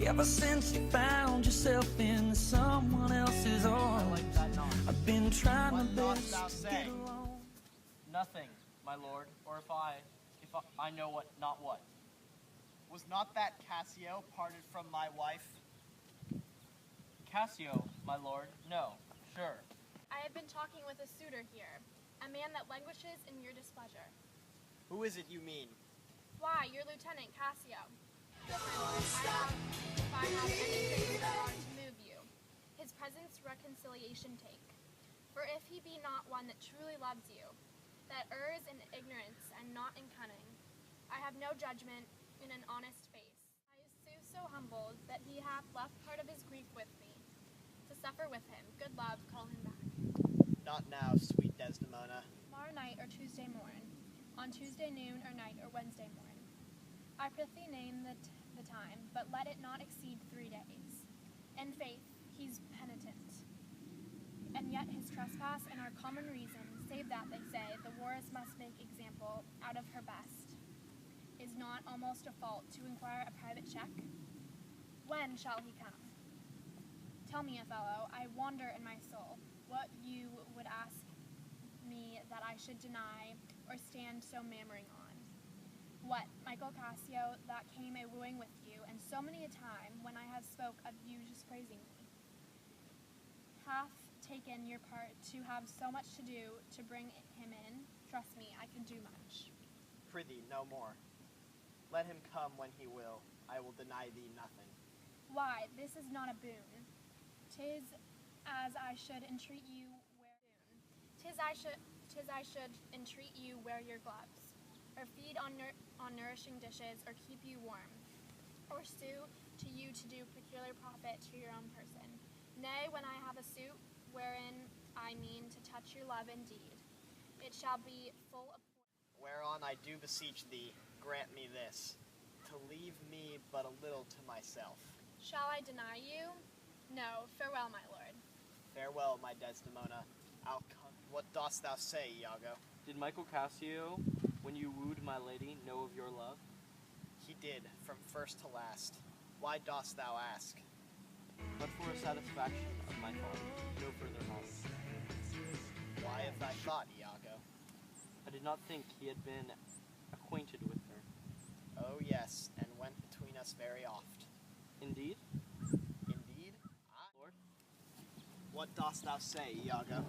Ever since you found yourself in someone else's arms, I've been trying my best to get along. Nothing, my lord, or if I know not what. Was not that Cassio parted from my wife? Cassio, my lord, no, sure. I have been talking with a suitor here, a man that languishes in your displeasure. Who is it you mean? Why, your lieutenant, Cassio. Good, my lord, if I have anything that ought to move you, his presence reconciliation take. For if he be not one that truly loves you, that errs in ignorance and not in cunning, I have no judgment in an honest face. I sue so humbled that he hath left part of his grief with me. To suffer with him, good love, call him back. Not now, sweet Desdemona. Tomorrow night or Tuesday morn, on Tuesday noon or night or Wednesday morn. I prithee name the time, but let it not exceed 3 days. In faith, he's penitent. And yet his trespass and our common reason, save that they say, the waress must make example out of her best, is not almost a fault to inquire a private check? When shall he come? Tell me, Othello, I wonder in my soul, what you would ask me that I should deny or stand so mammering on. What, Michael Cassio, that came a wooing with you, and so many a time, when I have spoke of you just praising me, hath taken your part to have so much to do to bring him in? Trust me, I can do much. Prithee, no more. Let him come when he will. I will deny thee nothing. Why, this is not a boon. 'Tis as I should entreat you wear Tis I should entreat you wear your gloves, or feed on nourishing dishes, or keep you warm, or sue to you to do peculiar profit to your own person. Nay, when I have a suit wherein I mean to touch your love indeed, it shall be full of Whereon I do beseech thee, grant me this, to leave me but a little to myself. Shall I deny you? No, farewell, my lord. Farewell, my Desdemona. I'll come. What dost thou say, Iago? Did Michael Cassio, when you wooed my lady, know of your love? He did, from first to last. Why dost thou ask? But for a satisfaction of my thought, no further harm. Why of thy thought, Iago? I did not think he had been acquainted with her. Oh yes, and went between us very oft. Indeed? Indeed? Lord? What dost thou say, Iago?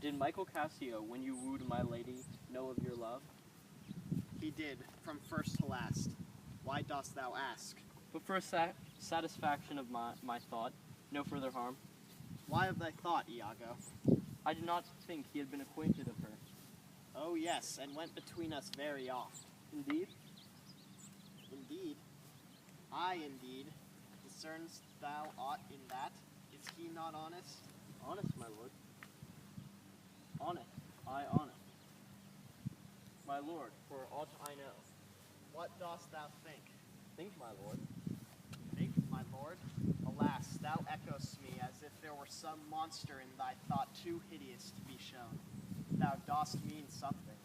Did Michael Cassio, when you wooed my lady, know of your love? He did, from first to last. Why dost thou ask? But for a satisfaction of my thought, no further harm. Why of thy thought, Iago? I did not think he had been acquainted of her. Oh yes, and went between us very oft. Indeed? Indeed? Aye, indeed. Discernst thou aught in that? Is he not honest? Honest, my lord. Honest, honest. My lord, for aught I know. What dost thou think? Think, my lord. Think, my lord? Alas, thou echoest me as if there were some monster in thy thought too hideous to be shown. Thou dost mean something.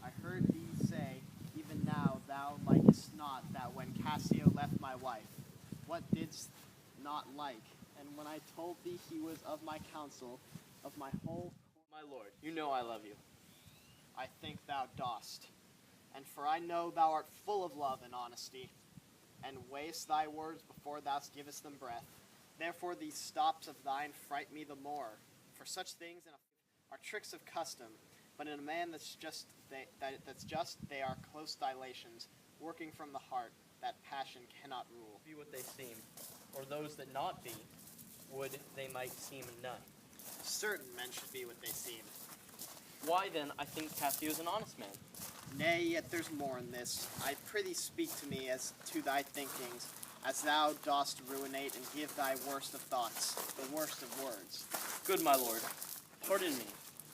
I heard thee say, even now thou likest not that when Cassio left my wife. What didst not like? And when I told thee he was of my counsel, of my whole... My lord, you know I love you. I think thou dost. And for I know thou art full of love and honesty, and weighest thy words before thou givest them breath. Therefore these stops of thine fright me the more, for such things are tricks of custom, but in a man that's just, they are close dilations, working from the heart, that passion cannot rule. Be what they seem, or those that not be, would they might seem none. Certain men should be what they seem. Why then, I think Cassio's an honest man. Nay, yet there's more in this. I prithee speak to me as to thy thinkings, as thou dost ruinate and give thy worst of thoughts, the worst of words. Good my lord, pardon me.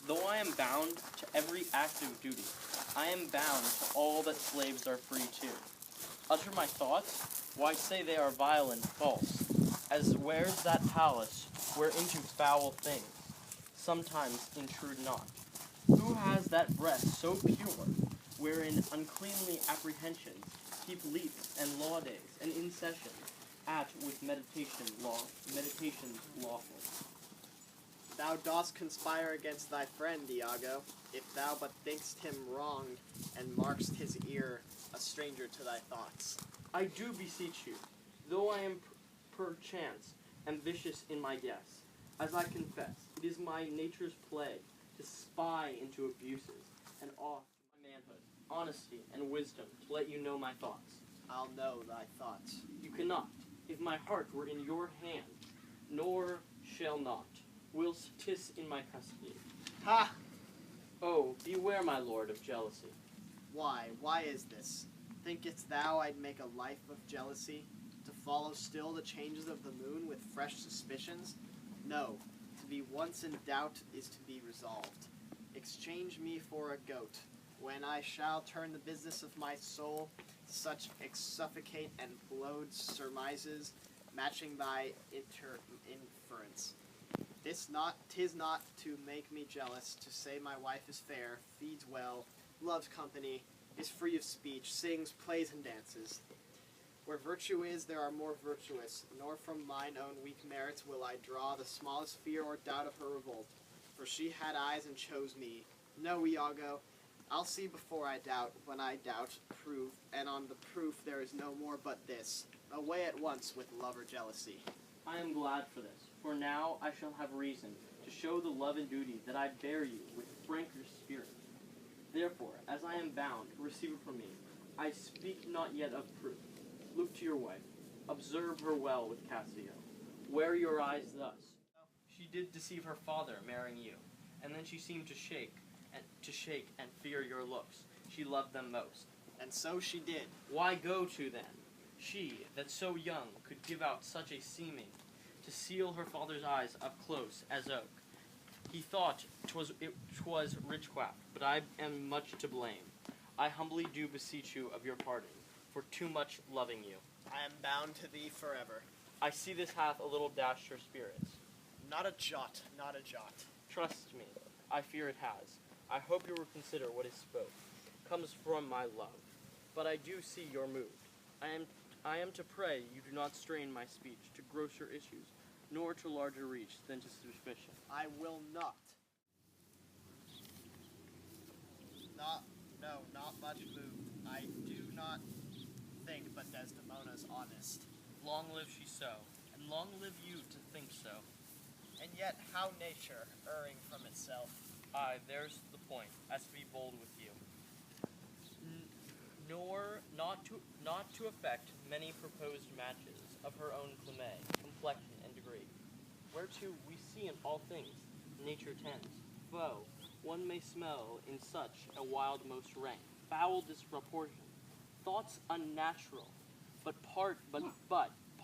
Though I am bound to every act of duty, I am bound to all that slaves are free to. Utter my thoughts? Why say they are vile and false? As where's that palace whereinto foul things sometimes intrude not? Who has that breast so pure, wherein uncleanly apprehensions keep leaps and law days and in session, at with meditations lawful. Thou dost conspire against thy friend, Iago, if thou but think'st him wronged, and mark'st his ear a stranger to thy thoughts. I do beseech you, though I am perchance ambitious in my guess, as I confess, it is my nature's plague to spy into abuses, and oft my manhood, honesty, and wisdom to let you know my thoughts. I'll know thy thoughts. You cannot, if my heart were in your hand, nor shall not, whilst 'tis in my custody. Ha! Oh, beware, my lord, of jealousy. Why is this? Thinkest thou I'd make a life of jealousy, to follow still the changes of the moon with fresh suspicions? No, to be once in doubt is to be resolved. Exchange me for a goat, when I shall turn the business of my soul, such suffocate and blowed surmises, matching thy inference. Tis not to make me jealous, to say my wife is fair, feeds well, loves company, is free of speech, sings, plays, and dances. Where virtue is, there are more virtuous, nor from mine own weak merits will I draw the smallest fear or doubt of her revolt. For she had eyes and chose me. No, Iago, I'll see before I doubt. When I doubt, prove, and on the proof there is no more but this. Away at once with love or jealousy. I am glad for this, for now I shall have reason to show the love and duty that I bear you with franker spirit. Therefore, as I am bound, receive it from me. I speak not yet of proof. Look to your wife. Observe her well with Cassio. Wear your eyes thus. She did deceive her father, marrying you, and then she seemed to shake and fear your looks. She loved them most. And so she did. Why go to then? She, that so young, could give out such a seeming, to seal her father's eyes up close as oak. He thought 'twas witchcraft, but I am much to blame. I humbly do beseech you of your pardon, for too much loving you. I am bound to thee forever. I see this hath a little dashed her spirits. Not a jot, not a jot. Trust me, I fear it has. I hope you will consider what is spoke comes from my love. But I do see your mood. I am to pray you do not strain my speech to grosser issues, nor to larger reach than to suspicion. I will not. Not much moved. I do not think but Desdemona's honest. Long live she so, and long live you to think so. And yet how nature, erring from itself. Aye, there's the point, as to be bold with you. Nor not to affect many proposed matches of her own climate, complexion, and degree, whereto we see in all things nature tends. Foe, one may smell in such a wild most rank, foul disproportion, thoughts unnatural, but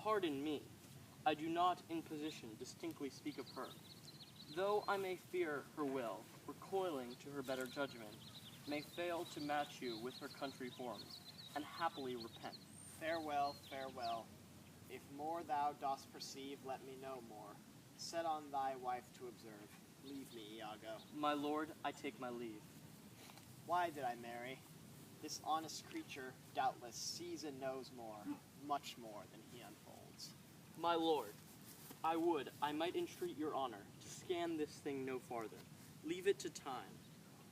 pardon me, I do not in position distinctly speak of her, though I may fear her will, recoiling to her better judgment, may fail to match you with her country forms, and happily repent. Farewell, farewell. If more thou dost perceive, let me know more. Set on thy wife to observe. Leave me, Iago. My lord, I take my leave. Why did I marry? This honest creature, doubtless, sees and knows more, much more than he unfolds. My lord, I might entreat your honor to scan this thing no farther. Leave it to time.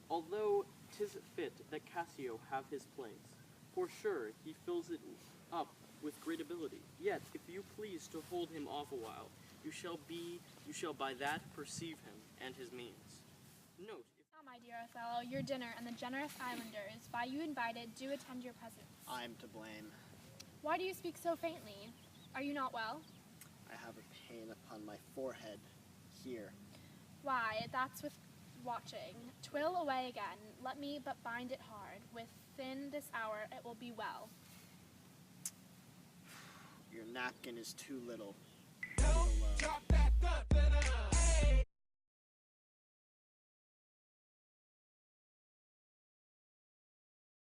Although 'tis fit that Cassio have his place, for sure he fills it up with great ability. Yet, if you please to hold him off a while, you shall by that perceive him and his means. Note, Now, my dear Othello, your dinner and the generous islanders, by you invited, do attend your presence. I am to blame. Why do you speak so faintly? Are you not well? I have a pain upon my forehead, here. Why, that's with watching. 'Twill away again. Let me but bind it hard. Within this hour it will be well. Your napkin is too little. Drop that